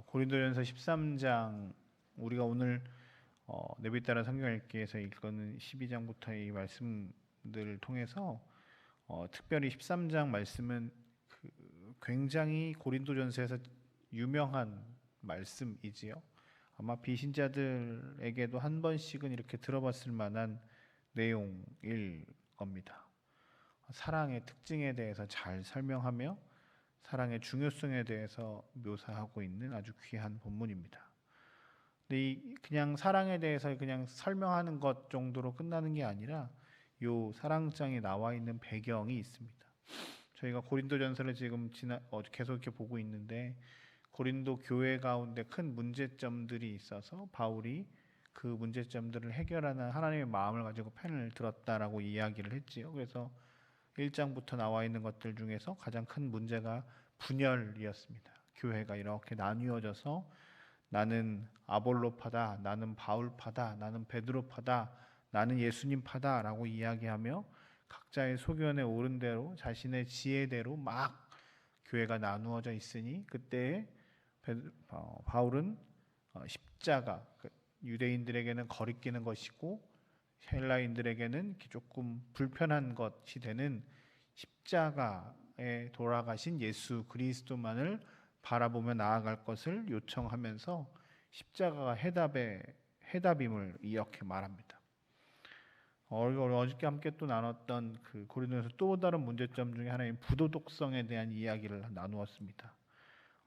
고린도전서 13장 우리가 오늘 내비 따라 성경 읽기에서 읽는 12장부터의 이 말씀들을 통해서 특별히 13장 말씀은 굉장히 고린도전서에서 유명한 말씀이지요. 아마 비신자들에게도 한 번씩은 이렇게 들어봤을 만한 내용일 겁니다. 사랑의 특징에 대해서 잘 설명하며 사랑의 중요성에 대해서 묘사하고 있는 아주 귀한 본문입니다. 근데 그냥 사랑에 대해서 그냥 설명하는 것 정도로 끝나는 게 아니라 요 사랑장에 나와 있는 배경이 있습니다. 저희가 고린도전서를 지금 계속 이렇게 보고 있는데 고린도 교회 가운데 큰 문제점들이 있어서 바울이 그 문제점들을 해결하는 하나님의 마음을 가지고 펜을 들었다라고 이야기를 했지요. 그래서 1장부터 나와 있는 것들 중에서 가장 큰 문제가 분열이었습니다. 교회가 이렇게 나뉘어져서 나는 아볼로파다, 나는 바울파다, 나는 베드로파다, 나는 예수님파다 라고 이야기하며 각자의 소견에 오른 대로 자신의 지혜대로 막 교회가 나누어져 있으니 그때 바울은 십자가, 유대인들에게는 거리끼는 것이고 헬라인들에게는 조금 불편한 것이 되는 십자가에 돌아가신 예수 그리스도만을 바라보며 나아갈 것을 요청하면서 십자가가 해답임을 이렇게 말합니다. 어저께 함께 또 나눴던 그 고린도에서 또 다른 문제점 중에 하나인 부도덕성에 대한 이야기를 나누었습니다.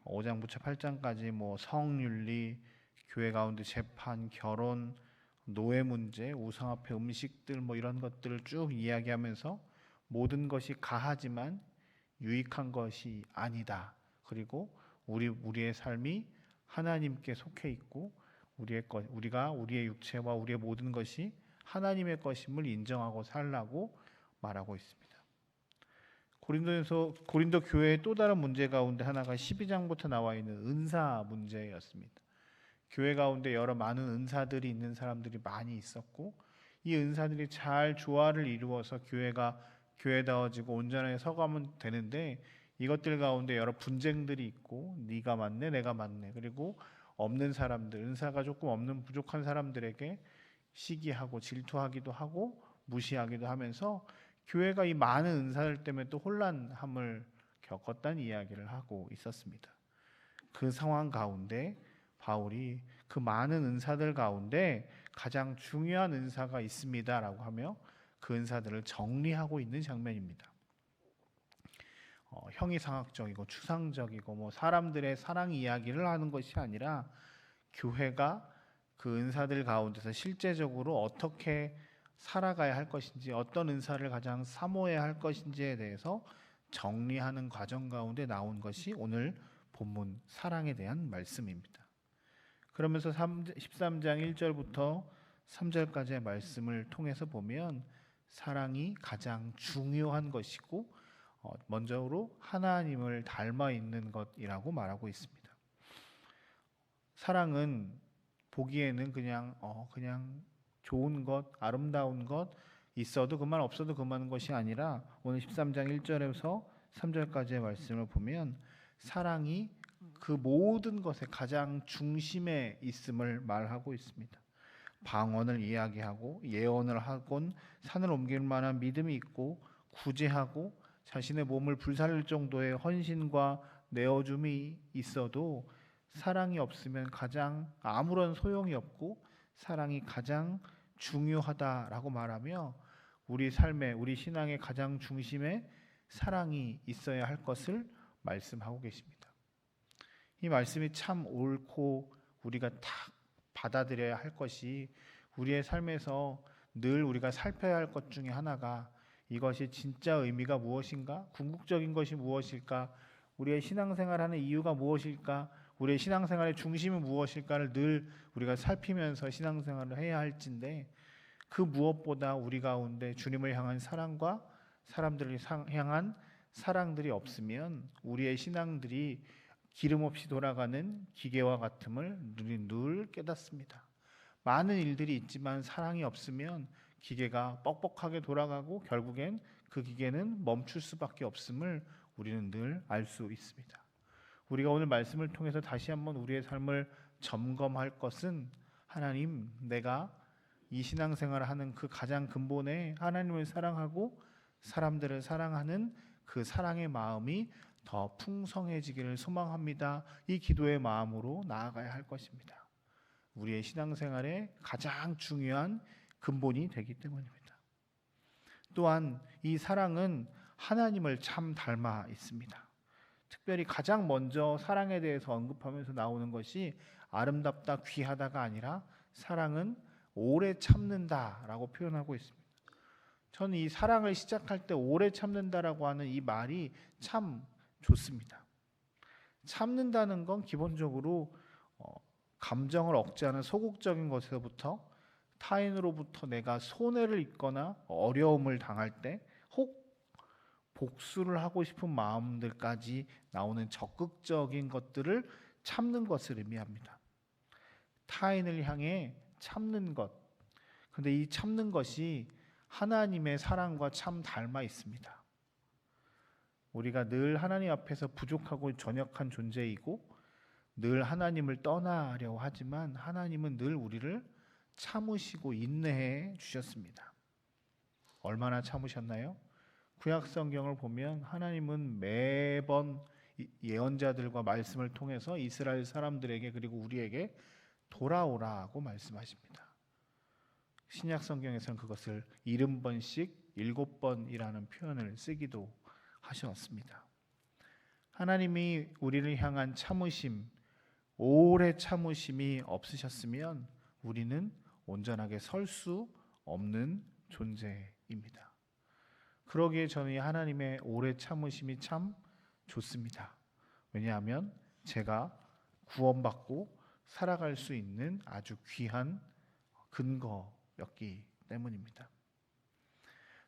5장부터 8장까지 성윤리, 교회 가운데 재판, 결혼, 노예 문제, 우상 앞에 음식들 이런 것들을 쭉 이야기하면서 모든 것이 가하지만 유익한 것이 아니다. 그리고 우리의 삶이 하나님께 속해 있고 우리가 우리의 육체와 우리의 모든 것이 하나님의 것임을 인정하고 살라고 말하고 있습니다. 고린도 교회의 또 다른 문제 가운데 하나가 12장부터 나와 있는 은사 문제였습니다. 교회 가운데 여러 많은 은사들이 있는 사람들이 많이 있었고 이 은사들이 잘 조화를 이루어서 교회가 교회다워지고 온전하게 서가면 되는데 이것들 가운데 여러 분쟁들이 있고 네가 맞네 내가 맞네 그리고 없는 사람들, 은사가 조금 없는 부족한 사람들에게 시기하고 질투하기도 하고 무시하기도 하면서 교회가 이 많은 은사들 때문에 또 혼란함을 겪었다는 이야기를 하고 있었습니다. 그 상황 가운데 바울이 그 많은 은사들 가운데 가장 중요한 은사가 있습니다라고 하며 그 은사들을 정리하고 있는 장면입니다. 형이상학적이고 추상적이고 사람들의 사랑 이야기를 하는 것이 아니라 교회가 그 은사들 가운데서 실제적으로 어떻게 살아가야 할 것인지 어떤 은사를 가장 사모해야 할 것인지에 대해서 정리하는 과정 가운데 나온 것이 오늘 본문 사랑에 대한 말씀입니다. 그러면서 13장 1절부터 3절까지의 말씀을 통해서 보면 사랑이 가장 중요한 것이고 먼저로 하나님을 닮아 있는 것이라고 말하고 있습니다. 사랑은 보기에는 그냥 좋은 것, 아름다운 것 있어도 그만 없어도 그만한 것이 아니라 오늘 13장 1절에서 3절까지의 말씀을 보면 사랑이 그 모든 것의 가장 중심에 있음을 말하고 있습니다. 방언을 이야기하고 예언을 하곤 산을 옮길 만한 믿음이 있고 구제하고 자신의 몸을 불살릴 정도의 헌신과 내어줌이 있어도 사랑이 없으면 가장 아무런 소용이 없고 사랑이 가장 중요하다라고 말하며 우리 삶의 우리 신앙의 가장 중심에 사랑이 있어야 할 것을 말씀하고 계십니다. 이 말씀이 참 옳고 우리가 다 받아들여야 할 것이 우리의 삶에서 늘 우리가 살펴야 할 것 중에 하나가 이것이 진짜 의미가 무엇인가? 궁극적인 것이 무엇일까? 우리의 신앙생활하는 이유가 무엇일까? 우리의 신앙생활의 중심이 무엇일까를 늘 우리가 살피면서 신앙생활을 해야 할진데 그 무엇보다 우리 가운데 주님을 향한 사랑과 사람들을 향한 사랑들이 없으면 우리의 신앙들이 기름 없이 돌아가는 기계와 같음을 늘 깨닫습니다. 많은 일들이 있지만 사랑이 없으면 기계가 뻑뻑하게 돌아가고 결국엔 그 기계는 멈출 수밖에 없음을 우리는 늘 알 수 있습니다. 우리가 오늘 말씀을 통해서 다시 한번 우리의 삶을 점검할 것은 하나님, 내가 이 신앙생활을 하는 그 가장 근본에 하나님을 사랑하고 사람들을 사랑하는 그 사랑의 마음이 더 풍성해지기를 소망합니다. 이 기도의 마음으로 나아가야 할 것입니다. 우리의 신앙생활의 가장 중요한 근본이 되기 때문입니다. 또한 이 사랑은 하나님을 참 닮아 있습니다. 특별히 가장 먼저 사랑에 대해서 언급하면서 나오는 것이 아름답다, 귀하다가 아니라 사랑은 오래 참는다라고 표현하고 있습니다. 저는 이 사랑을 시작할 때 오래 참는다라고 하는 이 말이 참 좋습니다. 참는다는 건 기본적으로 감정을 억제하는 소극적인 것에서부터 타인으로부터 내가 손해를 입거나 어려움을 당할 때 혹 복수를 하고 싶은 마음들까지 나오는 적극적인 것들을 참는 것을 의미합니다. 타인을 향해 참는 것. 근데 이 참는 것이 하나님의 사랑과 참 닮아 있습니다. 우리가 늘 하나님 앞에서 부족하고 전역한 존재이고 늘 하나님을 떠나려 하지만 하나님은 늘 우리를 참으시고 인내해 주셨습니다. 얼마나 참으셨나요? 구약 성경을 보면 하나님은 매번 예언자들과 말씀을 통해서 이스라엘 사람들에게 그리고 우리에게 돌아오라고 말씀하십니다. 신약 성경에서는 그것을 70번씩 7번이라는 표현을 쓰기도 하셨습니다. 하나님이 우리를 향한 참으심, 오래 참으심이 없으셨으면 우리는 온전하게 설 수 없는 존재입니다. 그러기에 저는 이 하나님의 오래 참으심이 참 좋습니다. 왜냐하면 제가 구원받고 살아갈 수 있는 아주 귀한 근거였기 때문입니다.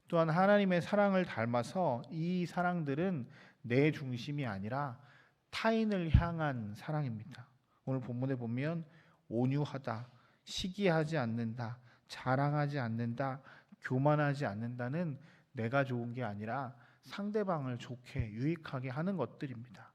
또한 하나님의 사랑을 닮아서 이 사랑들은 내 중심이 아니라 타인을 향한 사랑입니다. 오늘 본문에 보면 온유하다, 시기하지 않는다, 자랑하지 않는다, 교만하지 않는다는 내가 좋은 게 아니라 상대방을 좋게 유익하게 하는 것들입니다.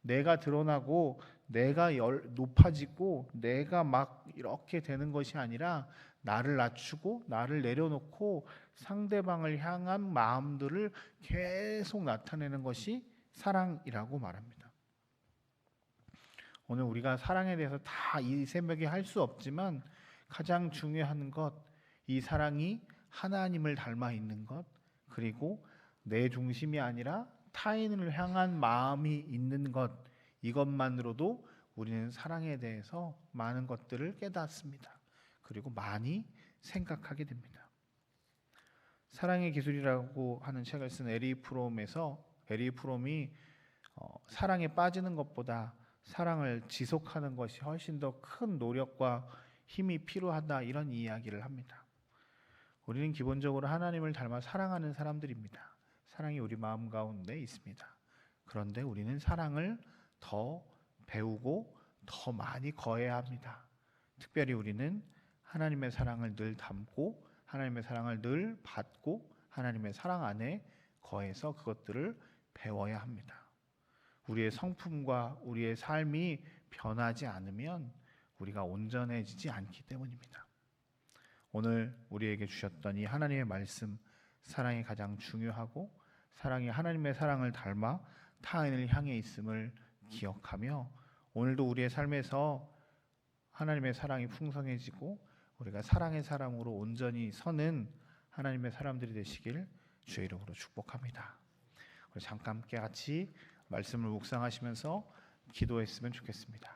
내가 드러나고 내가 높아지고 내가 막 이렇게 되는 것이 아니라 나를 낮추고 나를 내려놓고 상대방을 향한 마음들을 계속 나타내는 것이 사랑이라고 말합니다. 오늘 우리가 사랑에 대해서 다 이 새벽에 할 수 없지만 가장 중요한 것, 이 사랑이 하나님을 닮아 있는 것, 그리고 내 중심이 아니라 타인을 향한 마음이 있는 것, 이것만으로도 우리는 사랑에 대해서 많은 것들을 깨닫습니다. 그리고 많이 생각하게 됩니다. 사랑의 기술이라고 하는 책을 쓴 에리 프롬이 사랑에 빠지는 것보다 사랑을 지속하는 것이 훨씬 더 큰 노력과 힘이 필요하다, 이런 이야기를 합니다. 우리는 기본적으로 하나님을 닮아 사랑하는 사람들입니다. 사랑이 우리 마음 가운데 있습니다. 그런데 우리는 사랑을 더 배우고 더 많이 거해야 합니다. 특별히 우리는 하나님의 사랑을 늘 담고 하나님의 사랑을 늘 받고 하나님의 사랑 안에 거해서 그것들을 배워야 합니다. 우리의 성품과 우리의 삶이 변하지 않으면 우리가 온전해지지 않기 때문입니다. 오늘 우리에게 주셨던 이 하나님의 말씀, 사랑이 가장 중요하고 사랑이 하나님의 사랑을 닮아 타인을 향해 있음을 기억하며 오늘도 우리의 삶에서 하나님의 사랑이 풍성해지고 우리가 사랑의 사람으로 온전히 서는 하나님의 사람들이 되시길 주의 이름으로 축복합니다. 우리 잠깐 함께 같이 말씀을 묵상하시면서 기도했으면 좋겠습니다.